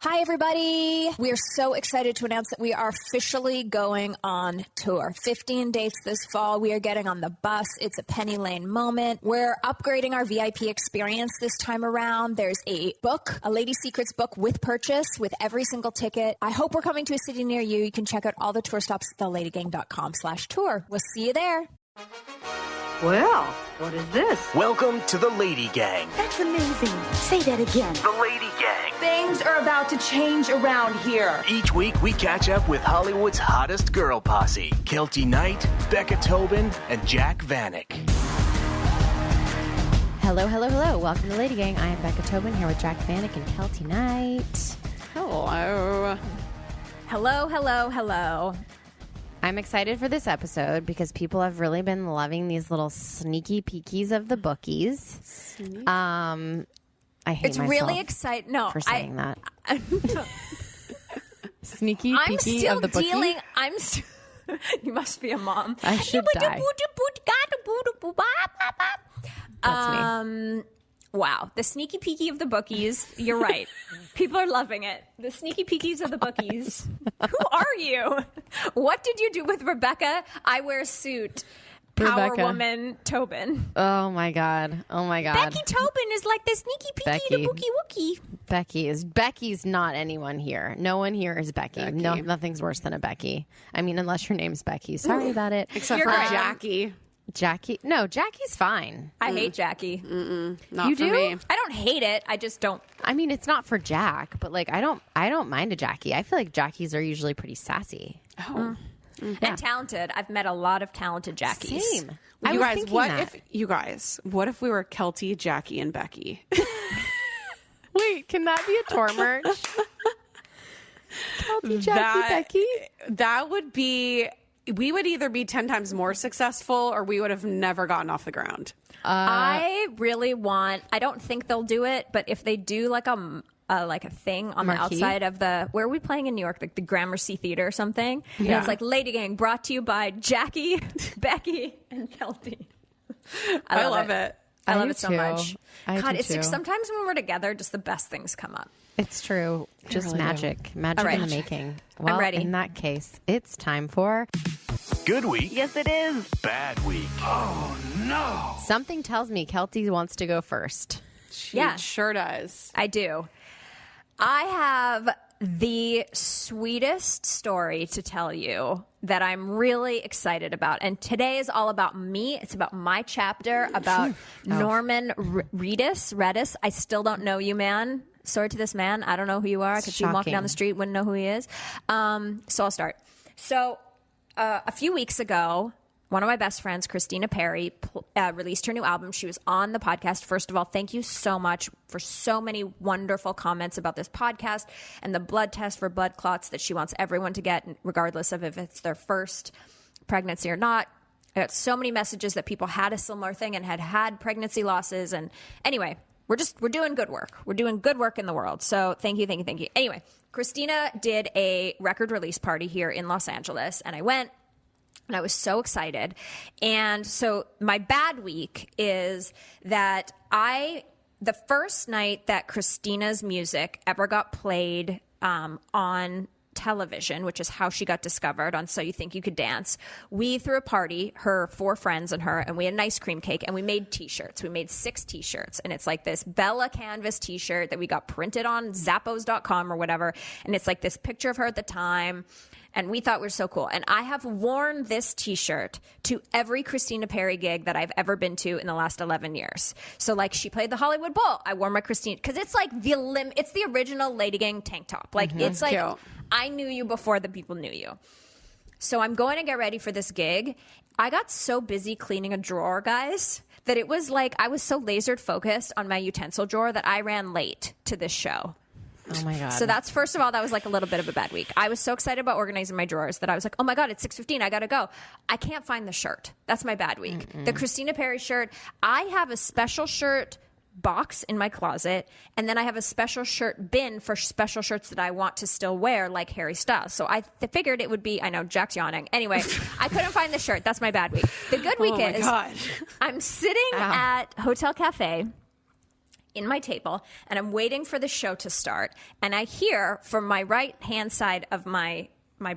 Hi, everybody. We are so excited to announce that we are officially going on tour. 15 dates this fall. We are getting on the bus. It's a Penny Lane moment. We're upgrading our VIP experience this time around. There's a book, a Lady Secrets book with purchase with every single ticket. I hope we're coming to a city near you. You can check out all the tour stops at theladygang.com/tour. We'll see you there. Well, what is this? Welcome to the LadyGang. That's amazing. Say that again. The LadyGang. Things are about to change around here. Each week we catch up with Hollywood's hottest girl posse, Keltie Knight, Becca Tobin, and Jack Vanek. Hello, hello, hello. Welcome to LadyGang. I am Becca Tobin here with Jack Vanek and Keltie Knight. Hello. Hello, hello, hello. I'm excited for this episode because people have really been loving these little sneaky peekies of the bookies. I hate It's myself really exciting. No, for saying that. Sneaky I'm peeky still of the bookie. dealing. You must be a mom. I should die. That's me. Wow. The sneaky peeky of the bookies. You're right. People are loving it. The sneaky peekies of the bookies. Who are you? What did you do with Rebecca? I wear a suit. Power Rebecca. woman Tobin. Oh my god. Oh my god. Becky Tobin is like the sneaky peeky to bookie wookie. Becky's not anyone here. No one here is Becky. No, nothing's worse than a Becky. I mean, unless your name's Becky. Sorry about it. Except You're for right. Jackie. Jackie. No, Jackie's fine. I hate Jackie. Not You for do? me. I don't hate it. I just don't. I mean, it's not for Jack, but like I don't mind a Jackie. I feel like Jackies are usually pretty sassy. Oh. And talented. I've met a lot of talented Jackies. Same. I You was guys, thinking what that. if you guys? What if we were Keltie, Jackie, and Becky? Wait, can that be a tour merch? Keltie, Jackie, Becky. That would be. We would either be 10 times more successful, or we would have never gotten off the ground. I really want. I don't think they'll do it, but if they do like a thing on Marquee? the outside of the where are we playing in New York, like the Gramercy Theater or something, and Yeah. it's like LadyGang brought to you by Jackie, Becky, and Keltie. I love it. I love do it so too. much. I God, do it's too. sometimes when we're together, just the best things come up. It's true. Just really magic. Magic All right. in the making. Well, ready. in that case, it's time for Good week. Yes, it is. Bad week. Oh, no. Something tells me Keltie wants to go first. She Yeah. sure does. I do. I have the sweetest story to tell you that I'm really excited about. And today is all about me. It's about my chapter, about Norman Reedus. I still don't know you, man. Sorry to this man. I don't know who you are. I could see him walking Shocking. down the street, wouldn't know who he is. So I'll start. So a few weeks ago, one of my best friends, Christina Perry, released her new album. She was on the podcast. First of all, thank you so much for so many wonderful comments about this podcast and the blood test for blood clots that she wants everyone to get, regardless of if it's their first pregnancy or not. I got so many messages that people had a similar thing and had pregnancy losses. And anyway, we're doing good work. We're doing good work in the world. So thank you, thank you, thank you. Anyway, Christina did a record release party here in Los Angeles, and I went. And I was so excited. And so my bad week is that the first night that Christina's music ever got played on television, which is how she got discovered on So You Think You Could Dance, we threw a party, her 4 friends and her, and we had an ice cream cake, and we made t-shirts. We made 6 t-shirts, and it's like this Bella canvas t-shirt that we got printed on Zappos.com or whatever, and it's like this picture of her at the time. And we thought we were so cool. And I have worn this T-shirt to every Christina Perry gig that I've ever been to in the last 11 years. So, like, she played the Hollywood Bowl. I wore my Christina, because it's like it's the original LadyGang tank top. Like, it's like, cute. I knew you before the people knew you. So I'm going to get ready for this gig. I got so busy cleaning a drawer, guys, that it was like I was so laser focused on my utensil drawer that I ran late to this show. Oh my God. So that's, first of all, that was like a little bit of a bad week. I was so excited about organizing my drawers that I was like, oh my God, it's 6:15. I got to go. I can't find the shirt. That's my bad week. The Christina Perry shirt. I have a special shirt box in my closet, and then I have a special shirt bin for special shirts that I want to still wear, like Harry Styles. So I figured it would be, I know, Jack's yawning. Anyway, I couldn't find the shirt. That's my bad week. The good week Oh my is God. I'm sitting at Hotel Cafe in my table, and I'm waiting for the show to start. And I hear from my right-hand side of my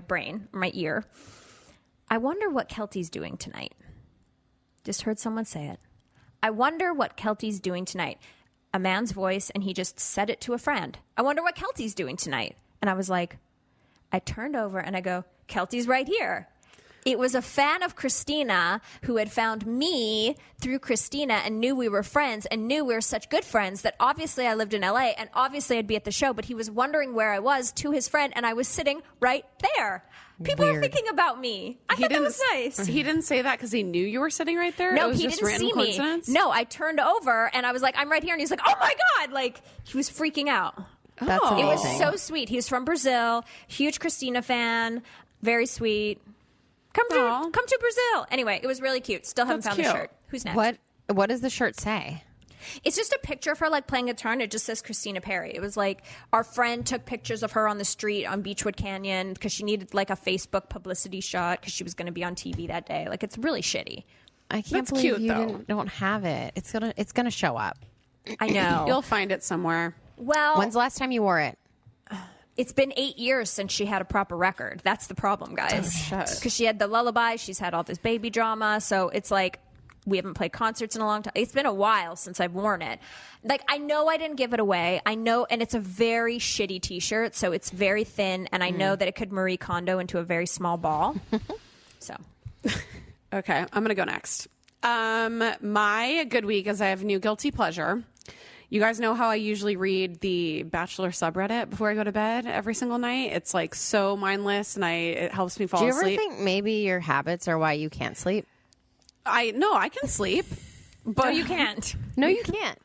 brain, my ear, I wonder what Keltie's doing tonight. Just heard someone say it. I wonder what Keltie's doing tonight. A man's voice, and he just said it to a friend. I wonder what Keltie's doing tonight. And I was like, I turned over and I go, Keltie's right here. It was a fan of Christina who had found me through Christina and knew we were friends and knew we were such good friends that obviously I lived in LA and obviously I'd be at the show, but he was wondering where I was to his friend and I was sitting right there. People are thinking about me. I thought that was nice. He didn't say that because he knew you were sitting right there? No, it was he just didn't random see coincidence? me. No, I turned over and I was like, I'm right here. And he's like, oh my God. Like, he was freaking out. That's It amazing. was so sweet. He was from Brazil, huge Christina fan, very sweet. Come to Brazil. Anyway, it was really cute. Still haven't found the shirt. Who's next? What does the shirt say? It's just a picture of her like playing guitar, and it just says Christina Perry. It was like our friend took pictures of her on the street on Beechwood Canyon because she needed like a Facebook publicity shot because she was going to be on TV that day. Like, it's really shitty. I can't believe you don't have it. It's gonna show up. I know. You'll find it somewhere. Well, When's the last time you wore it? it's been 8 years since she had a proper record. That's the problem, guys. Because she had the lullaby. She's had all this baby drama. So it's like we haven't played concerts in a long time. It's been a while since I've worn it. Like, I know I didn't give it away. I know, and it's a very shitty T-shirt. So it's very thin. And I know that it could Marie Kondo into a very small ball. So. Okay, I'm going to go next. My good week is I have a new guilty pleasure. You guys know how I usually read the Bachelor subreddit before I go to bed every single night? It's like so mindless and it helps me fall asleep. Do you ever think maybe your habits are why you can't sleep? I can sleep, but No, you can't. No, you can't.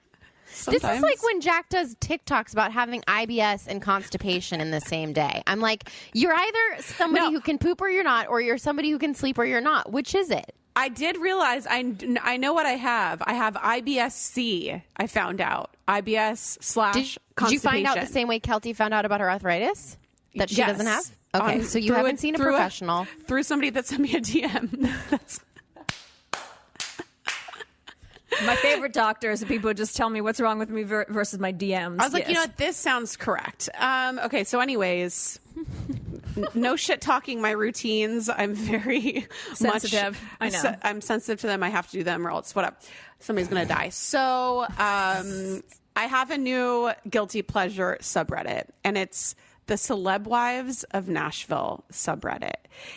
Sometimes. This is like when Jack does TikToks about having IBS and constipation in the same day. I'm like, you're either somebody who can poop or you're not, or you're somebody who can sleep or you're not. Which is it? I did realize I know what I have. I have IBS-C, I found out. IBS/constipation. Did you find out the same way Keltie found out about her arthritis that she doesn't have? Okay, so you haven't seen a professional. Through somebody that sent me a DM. My favorite doctor is the people who just tell me what's wrong with me versus my DMs. I was like, you know what? This sounds correct. Okay, so anyways, no shit talking my routines. I'm very sensitive. I know. I'm sensitive to them. I have to do them or else somebody's going to die. So I have a new guilty pleasure subreddit, and it's the Celeb Wives of Nashville subreddit.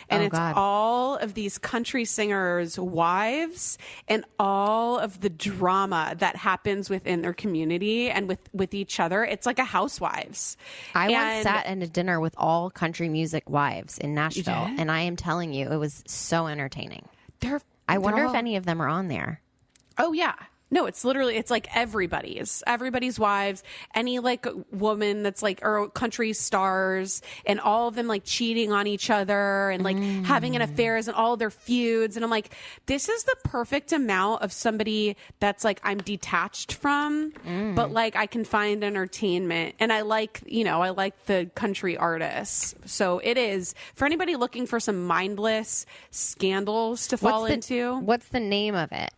And all of these country singers' wives and all of the drama that happens within their community and with each other. It's like a housewives. I once sat at a dinner with all country music wives in Nashville, and I am telling you, it was so entertaining. I wonder if any of them are on there. Oh, yeah. No, it's like everybody's wives, any like woman that's like, or country stars, and all of them like cheating on each other and like having an affairs and all their feuds. And I'm like, this is the perfect amount of somebody that's like, I'm detached from, but like I can find entertainment. And I like the country artists. So it is for anybody looking for some mindless scandals to fall into. What's the name of it?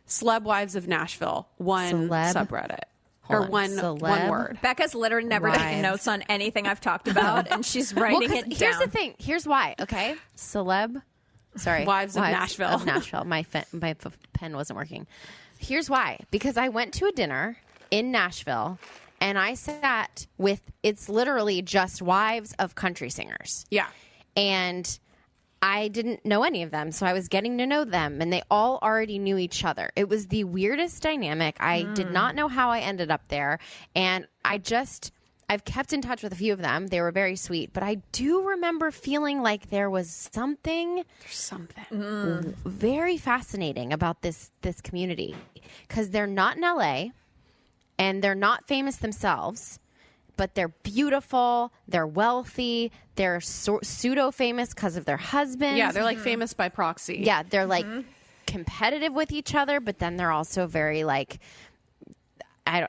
Celeb Wives of Nashville, subreddit. One word. Becca's literally never taken notes on anything I've talked about, and she's writing it down. Here's the thing. Here's why. Okay, Wives of Nashville. My pen wasn't working. Here's why. Because I went to a dinner in Nashville, and I sat with. It's literally just wives of country singers. Yeah, and I didn't know any of them, so I was getting to know them, and they all already knew each other. It was the weirdest dynamic. I did not know how I ended up there, and I've kept in touch with a few of them. They were very sweet, but I do remember feeling like there was something very fascinating about this community, because they're not in LA, and they're not famous themselves, but they're beautiful, they're wealthy, they're pseudo-famous because of their husbands. Yeah, they're like famous by proxy. Yeah, they're like competitive with each other, but then they're also very like,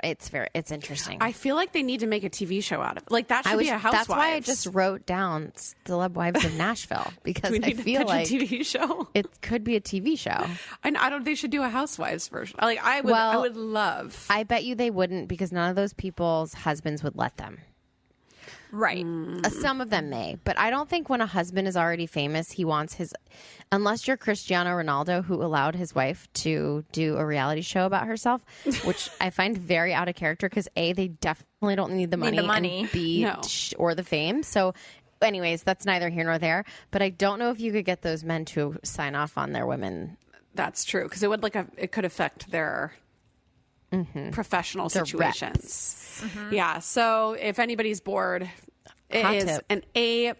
It's interesting. I feel like they need to make a TV show out of it. Like that should be a Housewives. That's why I just wrote down Celeb Wives of Nashville because we need I feel like a TV show. It could be a TV show. I don't. They should do a Housewives version. Like I would love. I bet you they wouldn't because none of those people's husbands would let them. Right. Some of them may, but I don't think when a husband is already famous, he wants his, unless you're Cristiano Ronaldo, who allowed his wife to do a reality show about herself, which I find very out of character because A, they definitely don't need the money, and B, or the fame. So anyways, that's neither here nor there, but I don't know if you could get those men to sign off on their women. That's true. Because it could affect their professional situations. Yeah. So if anybody's bored, it is an A+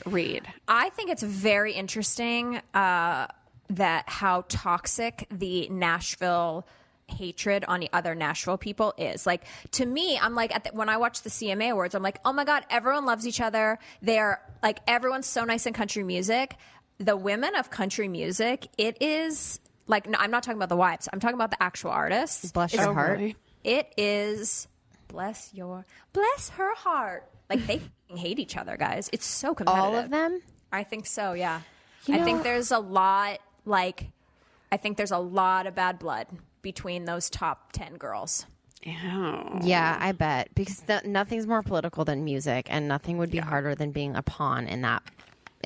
read. I think it's very interesting that how toxic the Nashville hatred on the other Nashville people is. Like, to me, I'm like, when I watch the CMA Awards, I'm like, oh my God, everyone loves each other. They're like, everyone's so nice in country music. The women of country music, it is like, no, I'm not talking about the wives. I'm talking about the actual artists. Bless your heart. Really? It is bless her heart. Like, they hate each other, guys. It's so competitive. All of them? I think so, yeah. I think there's a lot, of bad blood between those top 10 girls. Ew. Yeah, I bet. Because nothing's more political than music, and nothing would be harder than being a pawn in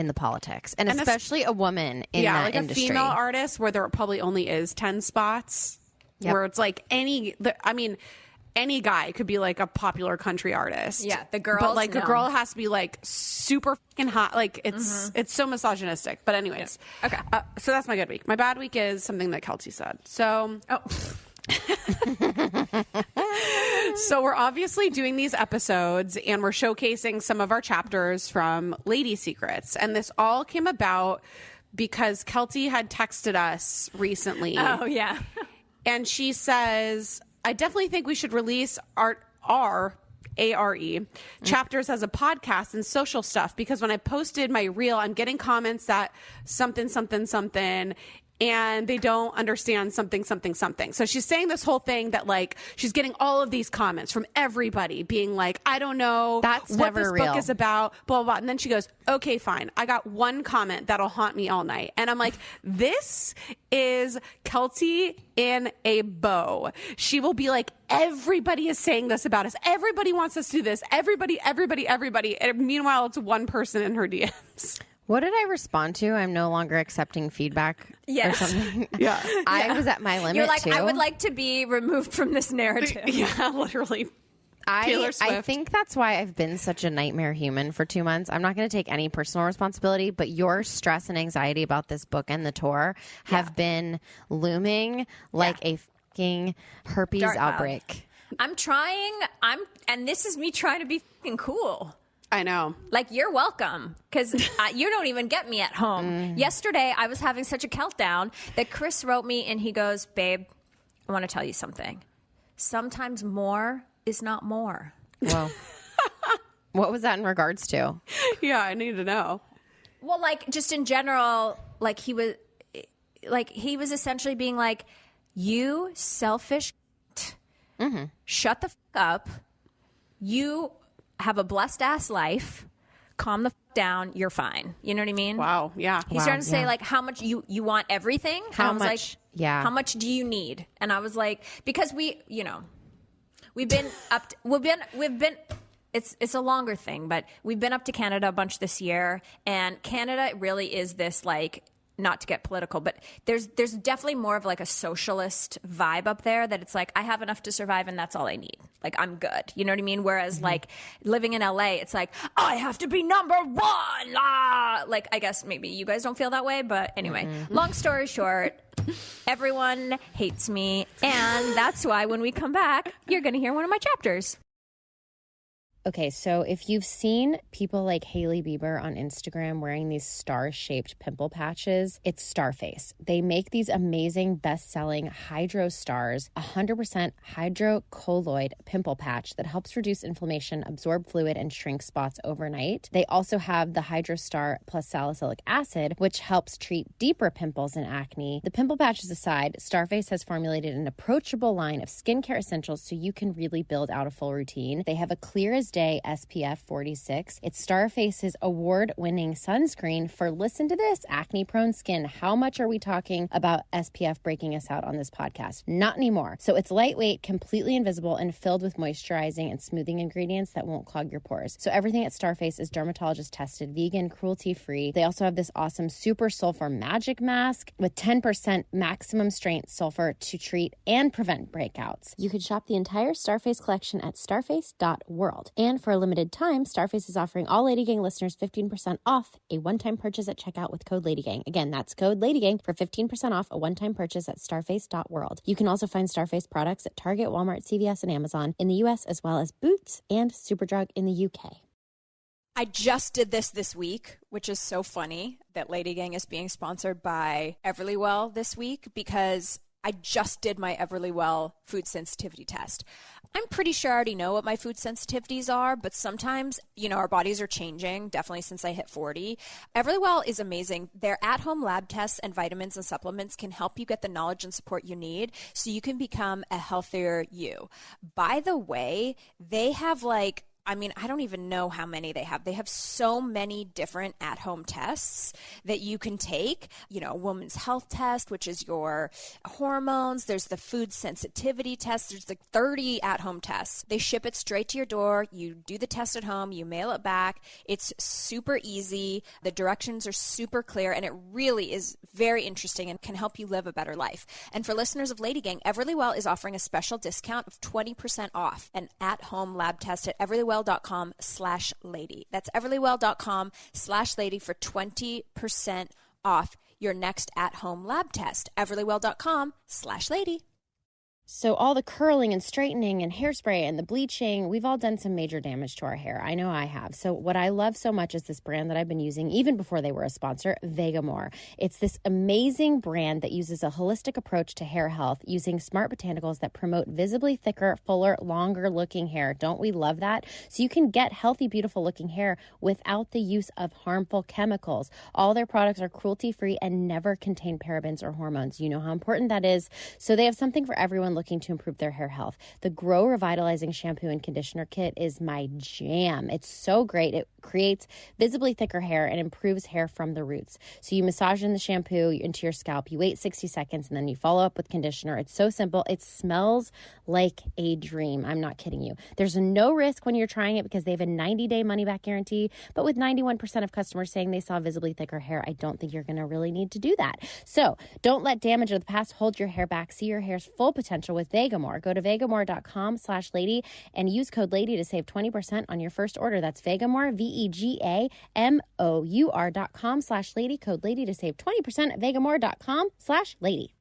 the politics. And especially a woman in that industry. A female artist where there probably only is 10 spots. Yep. Where it's like any guy could be like a popular country artist. Yeah, the girls. But like a girl has to be like super fucking hot. Like it's so misogynistic. But anyways, okay. So that's my good week. My bad week is something that Keltie said. So so we're obviously doing these episodes and we're showcasing some of our chapters from Lady Secrets, and this all came about because Keltie had texted us recently. Oh yeah. And she says, I definitely think we should release our ARE chapters as a podcast and social stuff, because when I posted my reel, I'm getting comments that something, and they don't understand something. So she's saying this whole thing that like she's getting all of these comments from everybody being like, I don't know what this book is about, blah, blah, blah. And then she goes, okay, fine. I got one comment that'll haunt me all night. And I'm like, this is Keltie in a bow. She will be like, everybody is saying this about us. Everybody wants us to do this. Everybody. And meanwhile, it's one person in her DMs. What did I respond to? I'm no longer accepting feedback or something. Yeah. I was at my limit. You're like, too. I would like to be removed from this narrative. Yeah, literally. Taylor Swift. I think that's why I've been such a nightmare human for 2 months. I'm not going to take any personal responsibility, but your stress and anxiety about this book and the tour have been looming like a fucking herpes outbreak. And this is me trying to be fucking cool. I know. Like, you're welcome, because you don't even get me at home. Yesterday, I was having such a meltdown that Chris wrote me and he goes, babe, I want to tell you something. Sometimes more is not more. Whoa. What was that in regards to? Yeah, I need to know. Well, like, just in general, like, he was essentially being like, you selfish, shut the fuck up. You have a blessed ass life, calm the down, you're fine. You know what I mean? Wow. Yeah. He's starting to say like, how much you want everything? How much? Like, yeah. How much do you need? And I was like, because we've been it's a longer thing, but we've been up to Canada a bunch this year, and Canada really is this, like, not to get political, but there's definitely more of like a socialist vibe up there, that it's like, I have enough to survive and that's all I need. Like, I'm good. You know what I mean? Whereas like living in LA, it's like, I have to be number one. Like, I guess maybe you guys don't feel that way, but anyway, long story short, everyone hates me. And that's why when we come back, you're going to hear one of my chapters. Okay, so if you've seen people like Hailey Bieber on Instagram wearing these star-shaped pimple patches, it's Starface. They make these amazing best-selling Hydro Stars, 100% hydrocolloid pimple patch that helps reduce inflammation, absorb fluid, and shrink spots overnight. They also have the Hydro Star plus salicylic acid, which helps treat deeper pimples and acne. The pimple patches aside, Starface has formulated an approachable line of skincare essentials so you can really build out a full routine. They have a clear as day SPF 46. It's Starface's award-winning sunscreen for, listen to this, acne-prone skin. How much are we talking about SPF breaking us out on this podcast? Not anymore. So it's lightweight, completely invisible, and filled with moisturizing and smoothing ingredients that won't clog your pores. So everything at Starface is dermatologist tested, vegan, cruelty-free. They also have this awesome super sulfur magic mask with 10% maximum strength sulfur to treat and prevent breakouts. You can shop the entire Starface collection at starface.world. And for a limited time, Starface is offering all LadyGang listeners 15% off a one-time purchase at checkout with code LadyGang. Again, that's code LadyGang for 15% off a one-time purchase at starface.world. You can also find Starface products at Target, Walmart, CVS, and Amazon in the U.S., as well as Boots and Superdrug in the U.K. I just did this week, which is so funny that LadyGang is being sponsored by Everlywell this week, because I just did my Everlywell food sensitivity test. I'm pretty sure I already know what my food sensitivities are, but sometimes, our bodies are changing, definitely since I hit 40. Everlywell is amazing. Their at-home lab tests and vitamins and supplements can help you get the knowledge and support you need so you can become a healthier you. By the way, they have I don't even know how many they have. They have so many different at-home tests that you can take. A woman's health test, which is your hormones. There's the food sensitivity test. There's 30 at-home tests. They ship it straight to your door. You do the test at home. You mail it back. It's super easy. The directions are super clear, and it really is very interesting and can help you live a better life. And for listeners of LadyGang, Everlywell is offering a special discount of 20% off an at-home lab test at everlywell.com/lady. That's everlywell.com/lady for 20% off your next at-home lab test. everlywell.com/lady. So all the curling and straightening and hairspray and the bleaching, we've all done some major damage to our hair. I know I have. So what I love so much is this brand that I've been using even before they were a sponsor, Vegamore. It's this amazing brand that uses a holistic approach to hair health using smart botanicals that promote visibly thicker, fuller, longer looking hair. Don't we love that? So you can get healthy, beautiful looking hair without the use of harmful chemicals. All their products are cruelty-free and never contain parabens or hormones. You know how important that is. So they have something for everyone looking to improve their hair health. The Grow Revitalizing Shampoo and Conditioner Kit is my jam. It's so great. It creates visibly thicker hair and improves hair from the roots. So you massage in the shampoo into your scalp, you wait 60 seconds, and then you follow up with conditioner. It's so simple. It smells like a dream. I'm not kidding you. There's no risk when you're trying it because they have a 90-day money-back guarantee, but with 91% of customers saying they saw visibly thicker hair, I don't think you're going to really need to do that. So don't let damage of the past hold your hair back. See your hair's full potential with Vegamore. Go to vegamore.com/lady and use code LADY to save 20% on your first order. That's Vegamore, vegamor.com/lady, code LADY to save 20% at vegamore.com/lady.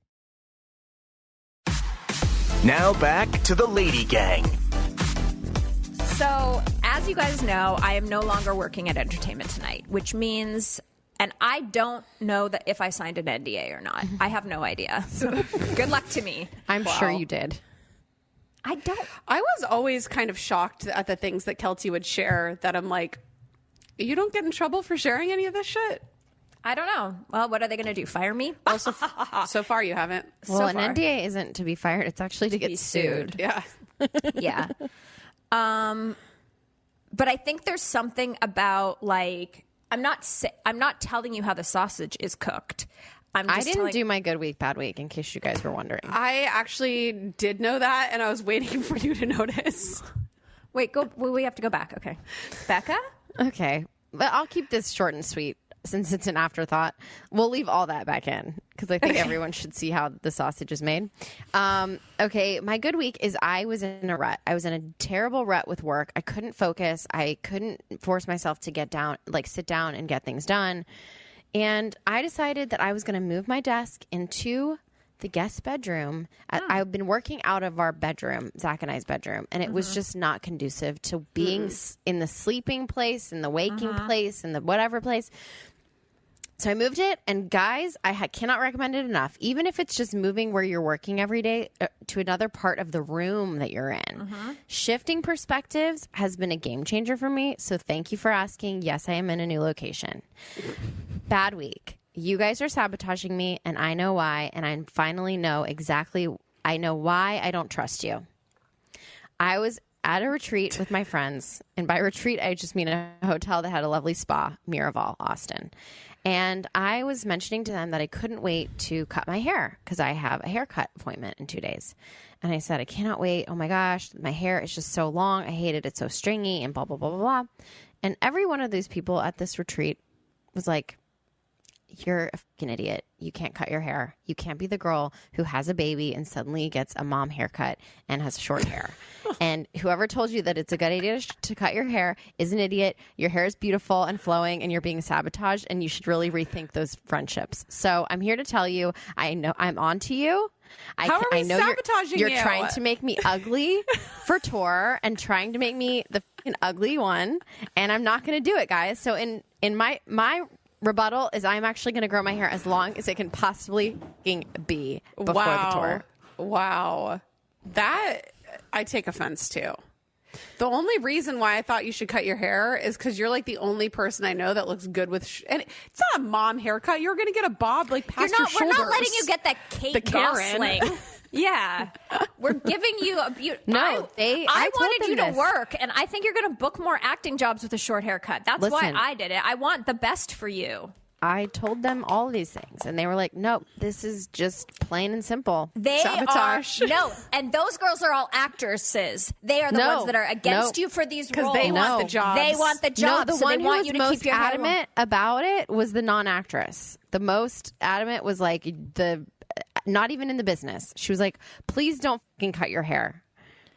Now back to the Lady Gang. So, as you guys know, I am no longer working at Entertainment Tonight, which means, and I don't know that if I signed an NDA or not. I have no idea. So, good luck to me. I'm sure you did. I don't. I was always kind of shocked at the things that Keltie would share that I'm like, you don't get in trouble for sharing any of this shit? I don't know. Well, what are they going to do? Fire me? Well, so far you haven't. Well, an NDA isn't to be fired. It's actually to get sued. Yeah. Yeah. But I think there's something about, like, I'm not telling you how the sausage is cooked. I didn't do my good week, bad week, in case you guys were wondering. I actually did know that, and I was waiting for you to notice. Wait, we have to go back. Okay. Becca? Okay. But I'll keep this short and sweet since it's an afterthought. We'll leave all that back in because I think everyone should see how the sausage is made. Okay, my good week is I was in a rut. I was in a terrible rut with work. I couldn't focus. I couldn't force myself to sit down and get things done. And I decided that I was going to move my desk into the guest bedroom. I've been working out of our bedroom, Zach and I's bedroom, and it was just not conducive to being in the sleeping place, in the waking place, in the whatever place. So I moved it, and guys, cannot recommend it enough. Even if it's just moving where you're working every day to another part of the room that you're in. Shifting perspectives has been a game changer for me, so thank you for asking. Yes, I am in a new location. Bad week. You guys are sabotaging me, and I know why, and I finally know I know why I don't trust you. I was at a retreat with my friends, and by retreat, I just mean a hotel that had a lovely spa, Miraval, Austin. And I was mentioning to them that I couldn't wait to cut my hair because I have a haircut appointment in 2 days. And I said, I cannot wait. Oh my gosh, my hair is just so long. I hate it. It's so stringy and blah, blah, blah, blah, blah. And every one of these people at this retreat was like, you're a fucking idiot. You can't cut your hair. You can't be the girl who has a baby and suddenly gets a mom haircut and has short hair. And whoever told you that it's a good idea to cut your hair is an idiot. Your hair is beautiful and flowing and you're being sabotaged, and you should really rethink those friendships. So I'm here to tell you, I know I'm on to you. I know sabotaging you're trying to make me ugly for tour and trying to make me the fucking ugly one. And I'm not going to do it, guys. So in my rebuttal is I'm actually going to grow my hair as long as it can possibly be before the tour. Wow. That I take offense to. The only reason why I thought you should cut your hair is because you're like the only person I know that looks good with and it's not a mom haircut. You're going to get a bob like past your shoulders. We're not letting you get that Kate Gosling. Yeah. We're giving you a beautiful... No, I wanted you to work, and I think you're going to book more acting jobs with a short haircut. That's why I did it. I want the best for you. I told them all these things, and they were like, nope, this is just plain and simple. They sabotage. And those girls are all actresses. They are the ones that are against you for these roles. Because they want the jobs. They want the jobs. No, the one who was most adamant about it was the non-actress. The most adamant was like not even in the business. She was like, please don't fucking cut your hair.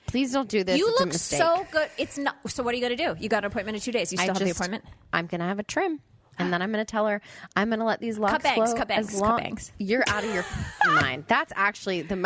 Please don't do this. You it's look a mistake. so good. It's not. So what are you going to do? You got an appointment in 2 days. You still have the appointment? I'm going to have a trim. And then I'm going to tell her I'm going to let these locks flow cut bangs. You're out of your mind. That's actually this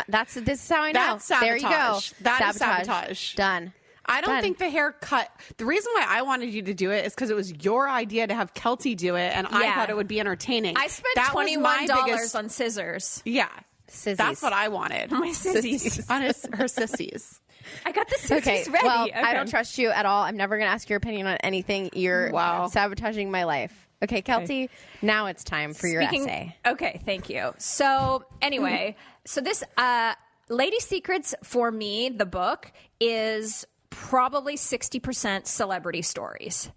is how I know. That's sabotage. There you go. That is sabotage. Done. I don't think the haircut. The reason why I wanted you to do it is because it was your idea to have Keltie do it, and I thought it would be entertaining. I spent $21 on scissors. Yeah, sissies. That's what I wanted. My sissies. On her sissies. I got the sissies ready. Well, I don't trust you at all. I'm never going to ask your opinion on anything. You're sabotaging my life. Okay, Keltie, now it's time for your essay. Okay, thank you. So anyway, so this Lady Secrets for me, the book, is probably 60% celebrity stories.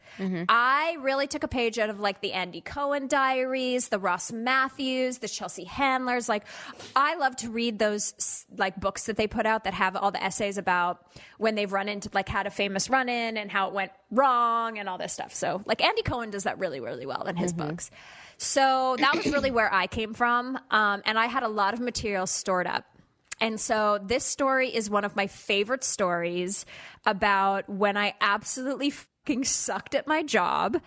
I really took a page out of like the Andy Cohen diaries, the Ross Matthews, the Chelsea Handlers. Like, I love to read those like books that they put out that have all the essays about when they've run into like had a famous run in and how it went wrong and all this stuff. So like Andy Cohen does that really, really well in his books. So that was really where I came from. And I had a lot of material stored up. And so this story is one of my favorite stories about when I absolutely fucking sucked at my job,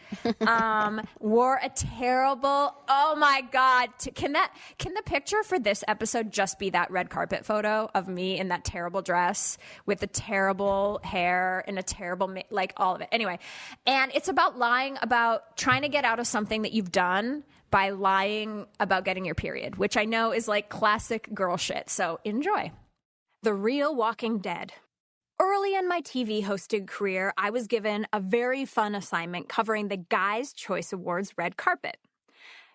wore a terrible, oh my God. Can the picture for this episode just be that red carpet photo of me in that terrible dress with the terrible hair and a terrible, like all of it. Anyway, and it's about lying about trying to get out of something that you've done by lying about getting your period, which I know is like classic girl shit. So enjoy. The Real Walking Dead. Early in my TV hosted career, I was given a very fun assignment covering the Guys' Choice Awards red carpet.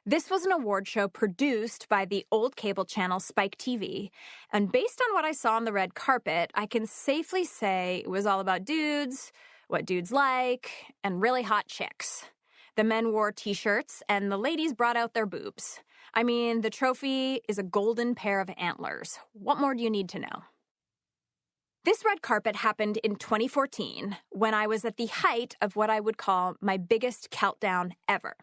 This was an award show produced by the old cable channel Spike TV, and based on what I saw on the red carpet, I can safely say it was all about dudes, what dudes like, and really hot chicks. The men wore T-shirts, and the ladies brought out their boobs. I mean, the trophy is a golden pair of antlers. What more do you need to know? This red carpet happened in 2014, when I was at the height of what I would call my biggest countdown ever.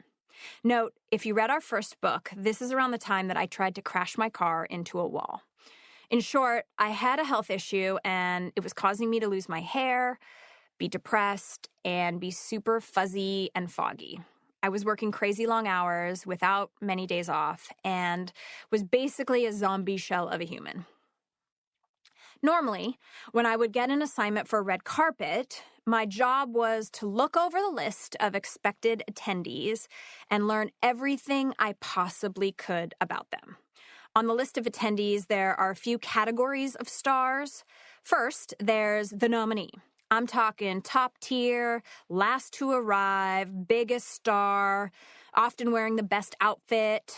Note, if you read our first book, this is around the time that I tried to crash my car into a wall. In short, I had a health issue, and it was causing me to lose my hair, be depressed, and be super fuzzy and foggy. I was working crazy long hours without many days off and was basically a zombie shell of a human. Normally, when I would get an assignment for a red carpet, my job was to look over the list of expected attendees and learn everything I possibly could about them. On the list of attendees, there are a few categories of stars. First, there's the nominee. I'm talking top tier, last to arrive, biggest star, often wearing the best outfit.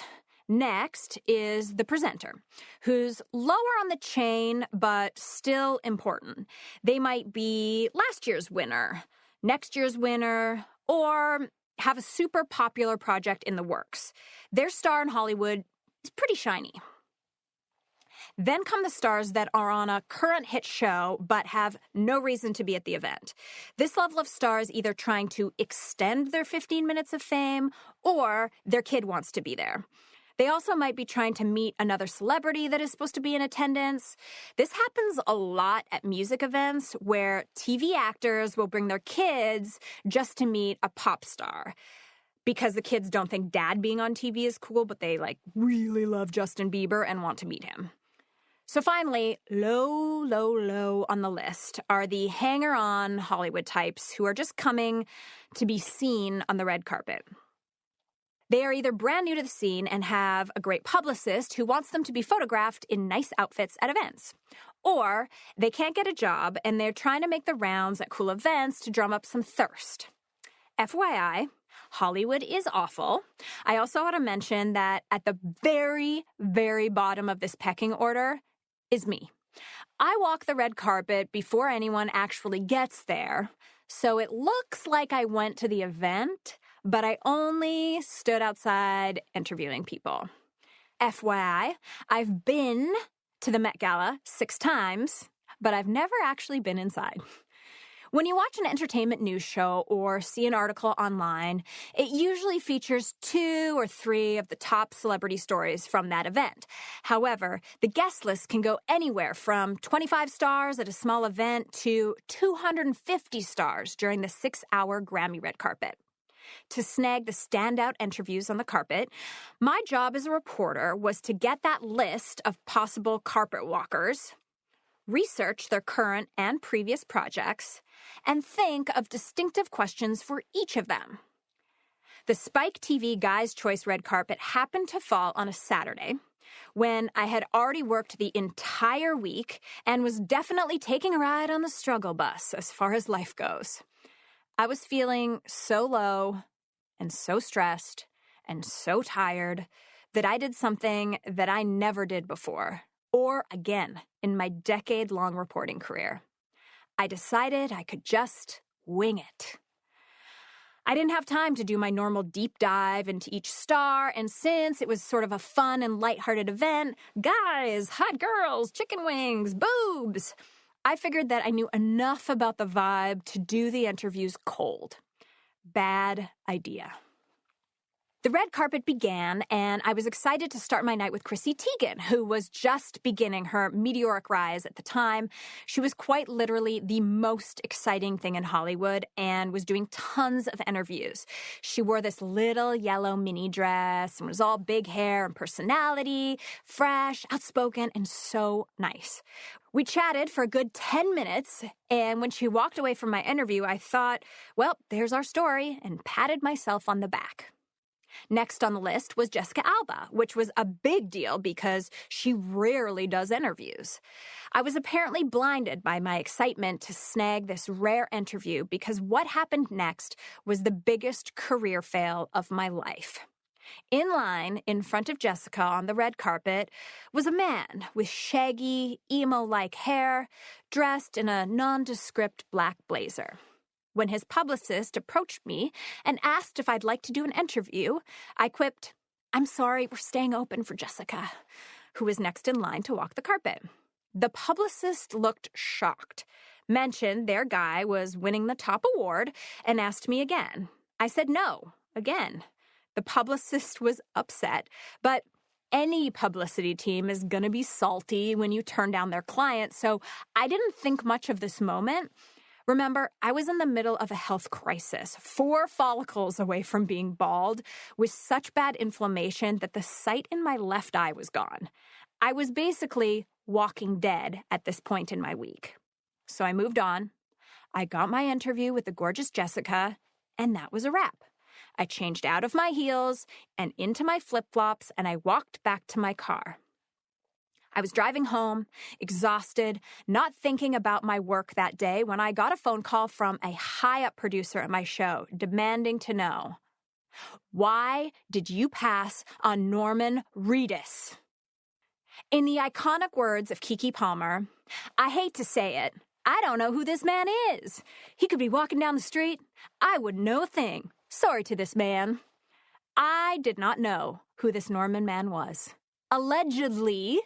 Next is the presenter, who's lower on the chain, but still important. They might be last year's winner, next year's winner, or have a super popular project in the works. Their star in Hollywood is pretty shiny. Then come the stars that are on a current hit show but have no reason to be at the event. This level of star is either trying to extend their 15 minutes of fame or their kid wants to be there. They also might be trying to meet another celebrity that is supposed to be in attendance. This happens a lot at music events where TV actors will bring their kids just to meet a pop star because the kids don't think dad being on TV is cool, but they really love Justin Bieber and want to meet him. So finally, low on the list are the hanger-on Hollywood types who are just coming to be seen on the red carpet. They are either brand new to the scene and have a great publicist who wants them to be photographed in nice outfits at events. Or they can't get a job and they're trying to make the rounds at cool events to drum up some thirst. FYI, Hollywood is awful. I also want to mention that at the very, very bottom of this pecking order is me. I walk the red carpet before anyone actually gets there, so it looks like I went to the event, but I only stood outside interviewing people. FYI, I've been to the Met Gala 6 times, but I've never actually been inside. When you watch an entertainment news show or see an article online, it usually features 2 or 3 of the top celebrity stories from that event. However, the guest list can go anywhere from 25 stars at a small event to 250 stars during the 6-hour Grammy red carpet. To snag the standout interviews on the carpet, my job as a reporter was to get that list of possible carpet walkers, research their current and previous projects, and think of distinctive questions for each of them. The Spike TV Guys' Choice red carpet happened to fall on a Saturday when I had already worked the entire week and was definitely taking a ride on the struggle bus as far as life goes. I was feeling so low and so stressed and so tired that I did something that I never did before or again in my decade-long reporting career. I decided I could just wing it. I didn't have time to do my normal deep dive into each star, and since it was sort of a fun and lighthearted event, guys, hot girls, chicken wings, boobs, I figured that I knew enough about the vibe to do the interviews cold. Bad idea. The red carpet began, and I was excited to start my night with Chrissy Teigen, who was just beginning her meteoric rise at the time. She was quite literally the most exciting thing in Hollywood and was doing tons of interviews. She wore this little yellow mini dress and was all big hair and personality, fresh, outspoken, and so nice. We chatted for a good 10 minutes, and when she walked away from my interview, I thought, well, there's our story, and patted myself on the back. Next on the list was Jessica Alba, which was a big deal because she rarely does interviews. I was apparently blinded by my excitement to snag this rare interview because what happened next was the biggest career fail of my life. In line, in front of Jessica on the red carpet, was a man with shaggy, emo-like hair, dressed in a nondescript black blazer. When his publicist approached me and asked if I'd like to do an interview, I quipped, "I'm sorry, we're staying open for Jessica," who was next in line to walk the carpet. The publicist looked shocked, mentioned their guy was winning the top award, and asked me again. I said no, again. The publicist was upset, but any publicity team is going to be salty when you turn down their client, so I didn't think much of this moment. Remember, I was in the middle of a health crisis, 4 follicles away from being bald, with such bad inflammation that the sight in my left eye was gone. I was basically walking dead at this point in my week. So I moved on. I got my interview with the gorgeous Jessica, and that was a wrap. I changed out of my heels and into my flip-flops, and I walked back to my car. I was driving home, exhausted, not thinking about my work that day, when I got a phone call from a high-up producer at my show demanding to know, why did you pass on Norman Reedus? In the iconic words of Keke Palmer, I hate to say it, I don't know who this man is. He could be walking down the street. I wouldn't know a thing. Sorry to this man. I did not know who this Norman man was. Allegedly,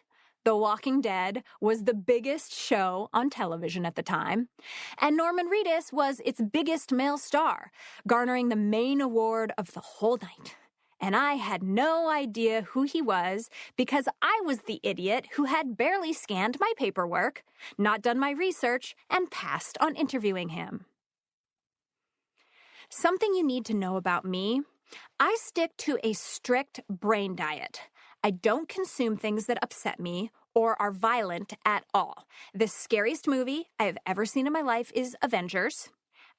The Walking Dead was the biggest show on television at the time, and Norman Reedus was its biggest male star, garnering the main award of the whole night. And I had no idea who he was because I was the idiot who had barely scanned my paperwork, not done my research, and passed on interviewing him. Something you need to know about me, I stick to a strict brain diet. I don't consume things that upset me or are violent at all. The scariest movie I have ever seen in my life is Avengers.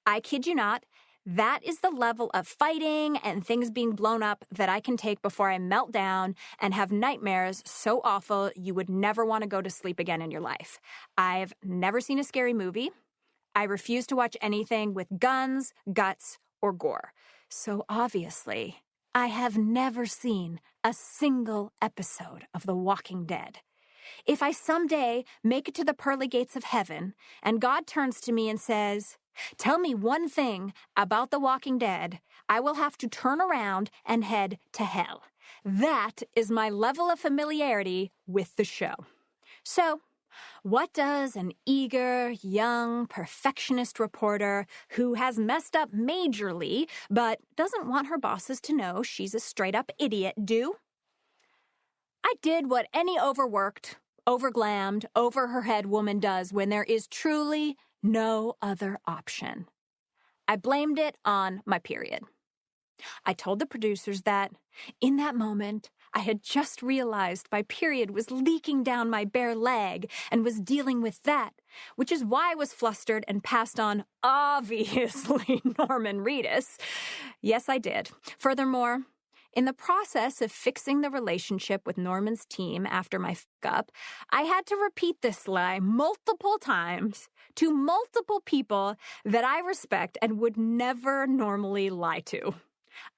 I kid you not, that is the level of fighting and things being blown up that I can take before I melt down and have nightmares so awful you would never want to go to sleep again in your life. I've never seen a scary movie. I refuse to watch anything with guns, guts, or gore. So obviously, I have never seen a single episode of The Walking Dead. If I someday make it to the pearly gates of heaven and God turns to me and says, tell me one thing about The Walking Dead, I will have to turn around and head to hell. That is my level of familiarity with the show. So, what does an eager, young, perfectionist reporter who has messed up majorly but doesn't want her bosses to know she's a straight-up idiot do? I did what any overworked, overglammed, over-her-head woman does when there is truly no other option. I blamed it on my period. I told the producers that, in that moment, I had just realized my period was leaking down my bare leg and was dealing with that, which is why I was flustered and passed on, obviously, Norman Reedus. Yes, I did. Furthermore, in the process of fixing the relationship with Norman's team after my fuck-up, I had to repeat this lie multiple times to multiple people that I respect and would never normally lie to.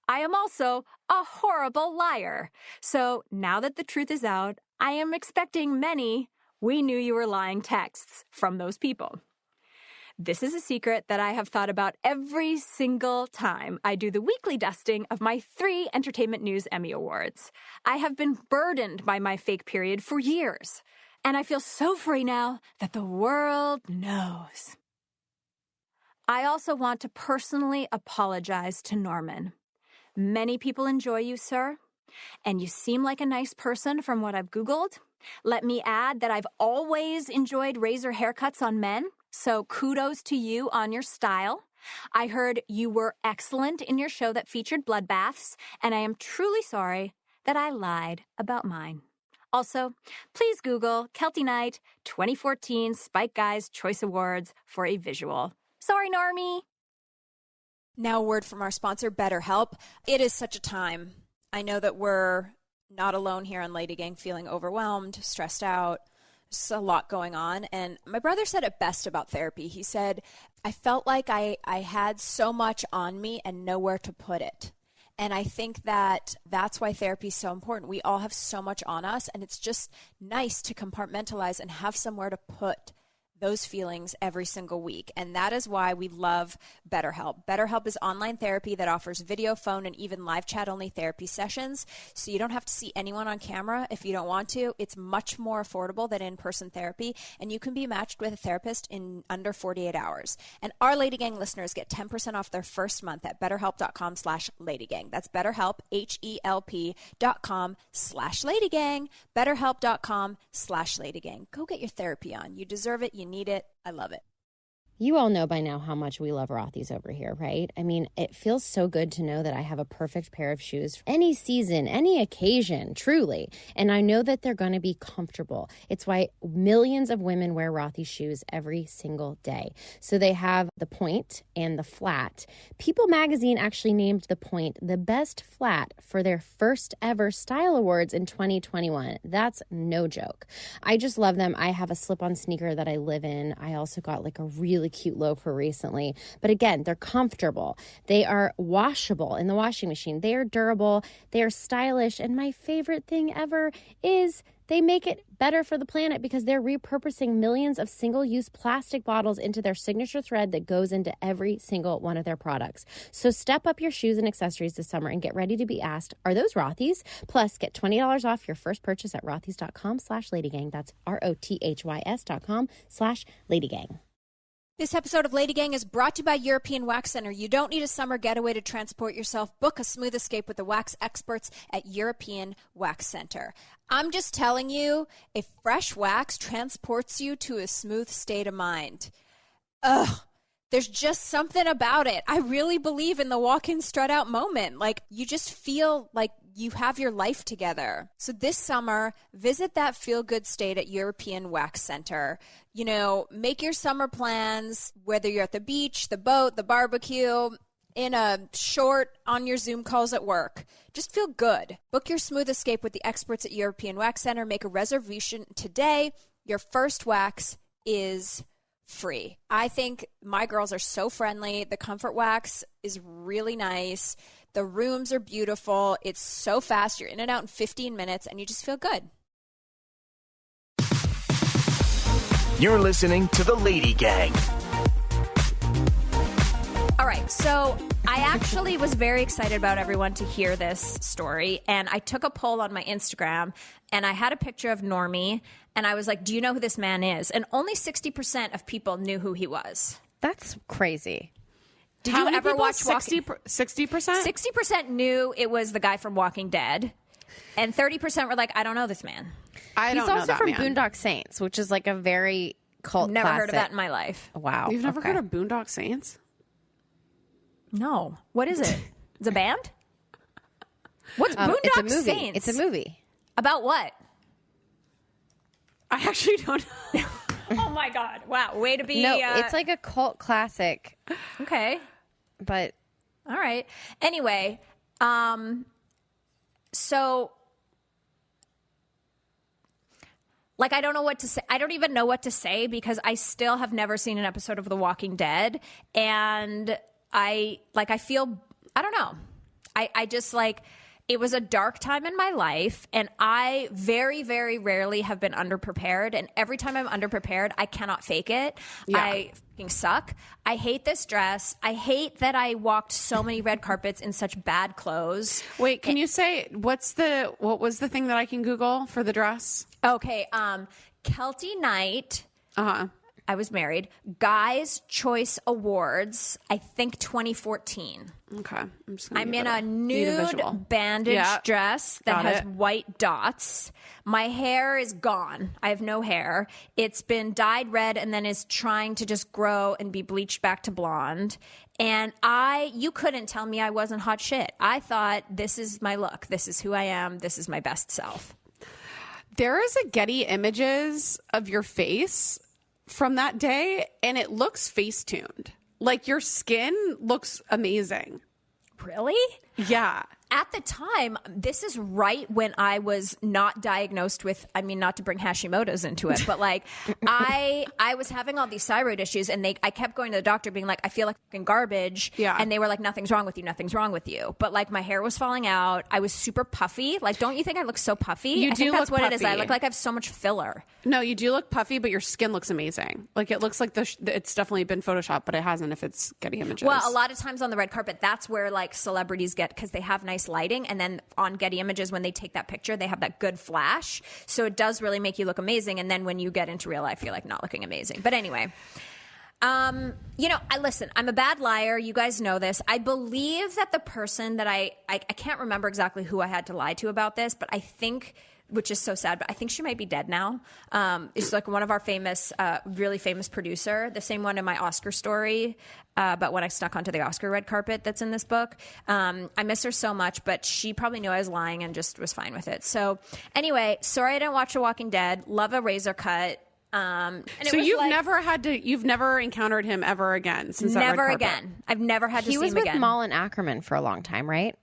I am also a horrible liar. So now that the truth is out, I am expecting many "we knew you were lying" texts from those people. This is a secret that I have thought about every single time I do the weekly dusting of my 3 Entertainment News Emmy Awards. I have been burdened by my fake period for years, and I feel so free now that the world knows. I also want to personally apologize to Norman. Many people enjoy you, sir, and you seem like a nice person from what I've Googled. Let me add that I've always enjoyed razor haircuts on men, so kudos to you on your style. I heard you were excellent in your show that featured bloodbaths, and I am truly sorry that I lied about mine. Also, please Google Keltie Night 2014 Spike Guys Choice Awards for a visual. Sorry, Normie. Now, a word from our sponsor, BetterHelp. It is such a time. I know that we're not alone here on LadyGang feeling overwhelmed, stressed out. There's a lot going on. And my brother said it best about therapy. He said, I felt like I had so much on me and nowhere to put it. And I think that that's why therapy is so important. We all have so much on us, and it's just nice to compartmentalize and have somewhere to put those feelings every single week. And that is why we love BetterHelp. BetterHelp is online therapy that offers video, phone, and even live chat only therapy sessions. So you don't have to see anyone on camera if you don't want to. It's much more affordable than in-person therapy, and you can be matched with a therapist in under 48 hours. And our LadyGang listeners get 10% off their first month at betterhelp.com/LadyGang. That's BetterHelp, HELP.com/LadyGang, betterhelp.com/LadyGang. Go get your therapy on. You deserve it. You need it. I love it. You all know by now how much we love Rothy's over here, right? I mean, it feels so good to know that I have a perfect pair of shoes for any season, any occasion, truly. And I know that they're going to be comfortable. It's why millions of women wear Rothy's shoes every single day. So they have the point and the flat. People magazine actually named the point the best flat for their first ever style awards in 2021. That's no joke. I just love them. I have a slip-on sneaker that I live in. I also got like a really cute loafer recently. But again, they're comfortable. They are washable in the washing machine. They are durable. They are stylish. And my favorite thing ever is they make it better for the planet because they're repurposing millions of single-use plastic bottles into their signature thread that goes into every single one of their products. So step up your shoes and accessories this summer and get ready to be asked, are those Rothy's? Plus, get $20 off your first purchase at rothys.com/LadyGang. That's ROTHYS.com/LadyGang. This episode of LadyGang is brought to you by European Wax Center. You don't need a summer getaway to transport yourself. Book a smooth escape with the wax experts at European Wax Center. I'm just telling you, a fresh wax transports you to a smooth state of mind. Ugh. There's just something about it. I really believe in the walk-in, strut-out moment. Like, you just feel like you have your life together. So this summer, visit that feel-good state at European Wax Center. You know, make your summer plans, whether you're at the beach, the boat, the barbecue, in a short, on your Zoom calls at work. Just feel good. Book your smooth escape with the experts at European Wax Center. Make a reservation today. Your first wax is free. I think my girls are so friendly. The Comfort Wax is really nice. The rooms are beautiful. It's so fast. You're in and out in 15 minutes, and you just feel good. You're listening to the Lady Gang. All right, so I actually was very excited about everyone to hear this story, and I took a poll on my Instagram, and I had a picture of Normie, and I was like, do you know who this man is? And only 60% of people knew who he was. That's crazy. Did you ever watch 60%? 60% knew it was the guy from Walking Dead, and 30% were like, I don't know this man. I don't know He's also that from man. Boondock Saints, which is like a very cult Never classic. heard of that in my life. Wow. You've never okay. heard of Boondock Saints? No. What is it? It's a band? What's Boondock It's a movie. Saints? It's a movie. About what? I actually don't know. Oh my God. Wow. Way to be. No, it's like a cult classic, Okay. but All right. Anyway, so like I don't know what to say. I don't even know what to say because I still have never seen an episode of The Walking Dead, and I feel I don't know. I just like it was a dark time in my life, and I very, very rarely have been underprepared. And every time I'm underprepared, I cannot fake it. Yeah. I fucking suck. I hate this dress. I hate that I walked so many red carpets in such bad clothes. Wait, can you say what was the thing that I can Google for the dress? Okay, Keltie night. Uh-huh. I was married. Guys' Choice Awards, I think 2014. Okay. I'm in a nude bandage dress that has white dots. My hair is gone. I have no hair. It's been dyed red and then is trying to just grow and be bleached back to blonde. And you couldn't tell me I wasn't hot shit. I thought, this is my look. This is who I am. This is my best self. There is a Getty Images of your face from that day, and it looks face-tuned. Like, your skin looks amazing. Really? Yeah. At the time, this is right when I was not diagnosed with, I mean, not to bring Hashimoto's into it, but like I was having all these thyroid issues, and I kept going to the doctor being like, I feel like fucking garbage. Yeah. And they were like, nothing's wrong with you. Nothing's wrong with you. But like my hair was falling out. I was super puffy. Like, don't you think I look so puffy? I think that's what it is. I look like I have so much filler. No, you do look puffy, but your skin looks amazing. Like, it looks like it's definitely been photoshopped, but it hasn't if it's Getty Images. Well, a lot of times on the red carpet, that's where like celebrities get, because they have nice lighting, and then on Getty Images when they take that picture, they have that good flash, so it does really make you look amazing. And then when you get into real life, you're like not looking amazing. But anyway, I'm a bad liar. You guys know this. I believe that the person that I can't remember exactly who I had to lie to about this, but I think, which is so sad, but I think she might be dead now. It's like one of our really famous producer, the same one in my Oscar story, but when I snuck onto the Oscar red carpet that's in this book. I miss her so much, but she probably knew I was lying and just was fine with it. So anyway, sorry I didn't watch The Walking Dead. Love a razor cut. So you've never encountered him ever again since that red carpet? Never again. I've never had to see him again. He was with Malin Ackerman for a long time, right?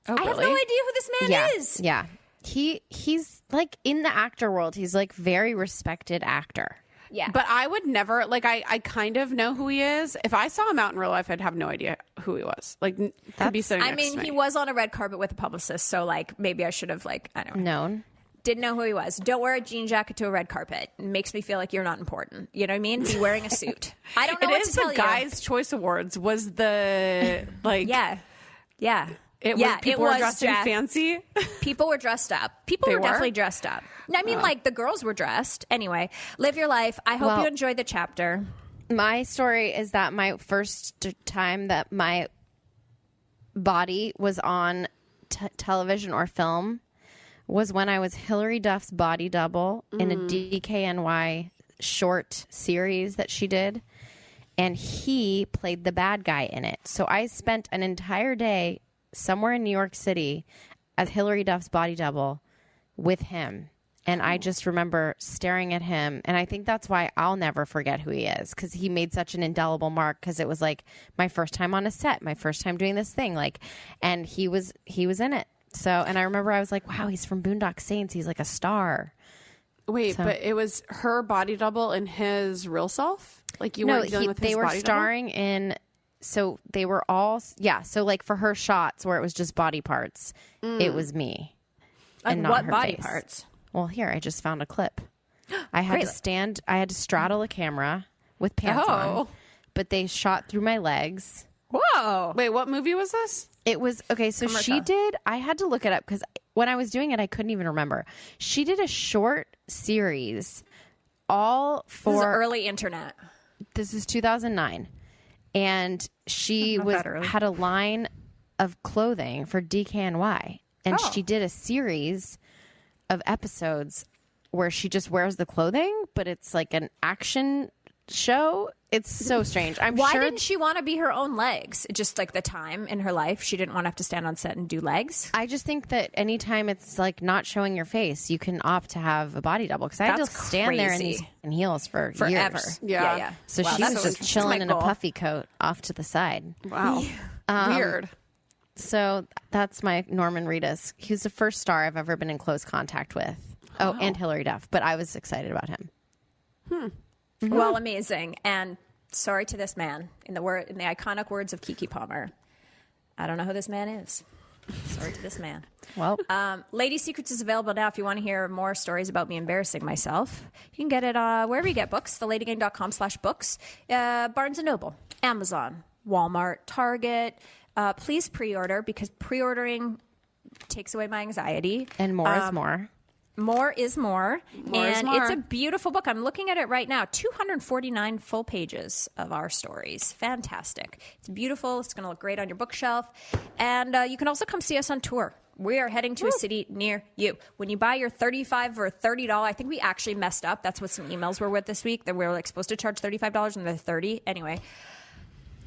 Oh, I have no idea who this man is. Yeah. He's like in the actor world. He's like very respected actor. Yeah. But I would never, I kind of know who he is. If I saw him out in real life, I'd have no idea who he was. Like, could be sitting next to me. He was on a red carpet with a publicist, so like maybe I should have I don't know. Known. Didn't know who he was. Don't wear a jean jacket to a red carpet. It makes me feel like you're not important. You know what I mean? Be wearing a suit. I don't know what to tell you. The Guys' Choice Awards was the Yeah. People were dressed in fancy. People were dressed up. People were definitely dressed up. I mean, the girls were dressed. Anyway, live your life. I hope you enjoyed the chapter. My story is that my first time that my body was on television or film was when I was Hilary Duff's body double in a DKNY short series that she did. And he played the bad guy in it. So I spent an entire day somewhere in New York City as Hilary Duff's body double with him. And I just remember staring at him. And I think that's why I'll never forget who he is, because he made such an indelible mark, because it was like my first time on a set, my first time doing this thing. And he was in it. So, and I remember I was like, wow, he's from Boondock Saints. He's like a star. Wait, but it was her body double and his real self? Like you weren't dealing with his body double? They were starring in, so they were all, so like for her shots where it was just body parts, it was me. And not what her body face. parts? Well, here, I just found a clip. I had to straddle a camera with pants on, but they shot through my legs. Whoa. Wait, what movie was this? It was, okay, so she did, I had to look it up because when I was doing it, I couldn't even remember. She did a short series all for... This is early internet. This is 2009. And she had a line of clothing for DKNY. And she did a series of episodes where she just wears the clothing, but it's like an action show. It's so strange. Why didn't she want to be her own legs? Just like the time in her life, she didn't want to have to stand on set and do legs. I just think that anytime it's like not showing your face, you can opt to have a body double. Because I had to stand there in these heels for forever. Years. Yeah. So she was just chilling in a puffy coat off to the side. Wow. Weird. So that's my Norman Reedus. He's the first star I've ever been in close contact with. Oh, and Hilary Duff. But I was excited about him. Mm-hmm. Well, amazing. And sorry to this man. In the iconic words of Keke Palmer, I don't know who this man is. Sorry to this man. Well, Lady Secrets is available now if you want to hear more stories about me embarrassing myself. You can get it wherever you get books, theladygang.com/books, Barnes & Noble, Amazon, Walmart, Target. Please pre-order, because pre-ordering takes away my anxiety. And more is more. More is more. And more. It's a beautiful book. I'm looking at it right now. 249 full pages of our stories. Fantastic. It's beautiful. It's going to look great on your bookshelf. And you can also come see us on tour. We are heading to a city near you. When you buy your $35 or $30, I think we actually messed up. That's what some emails were with this week, that we were like supposed to charge $35 and they're $30. Anyway.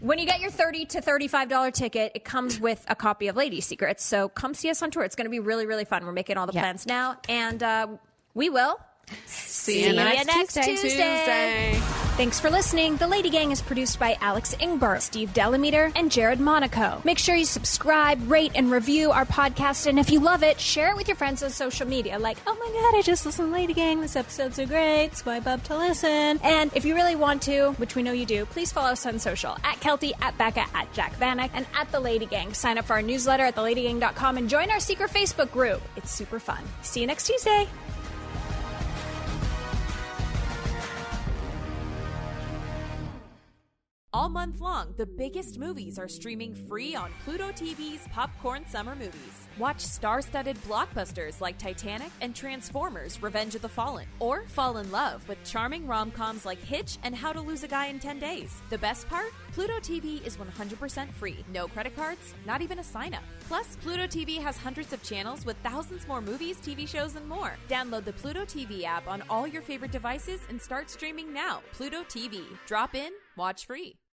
When you get your $30 to $35 ticket, it comes with a copy of Lady Secrets. So come see us on tour. It's going to be really, really fun. We're making all the plans now. And we will see you next Tuesday. Thanks for listening. The Lady Gang is produced by Alex Ingber, Steve Delameter, and Jared Monaco. Make sure you subscribe, rate, and review our podcast. And if you love it, share it with your friends on social media. Like, oh my God, I just listened to Lady Gang. This episode's so great. Swipe up to listen. And if you really want to, which we know you do, please follow us on social. At Keltie, at Becca, at Jack Vanek, and at The Lady Gang. Sign up for our newsletter at theladygang.com and join our secret Facebook group. It's super fun. See you next Tuesday. All All month long, the biggest movies are streaming free on Pluto TV's Popcorn Summer Movies. Watch star-studded blockbusters like Titanic and Transformers: Revenge of the Fallen, or fall in love with charming rom-coms like Hitch and How to Lose a Guy in 10 Days. The best part? Pluto TV is 100% free. No credit cards, not even a sign-up. Plus, Pluto TV has hundreds of channels with thousands more movies, TV shows, and more. Download the Pluto TV app on all your favorite devices and start streaming now. Pluto TV. Drop in, watch free.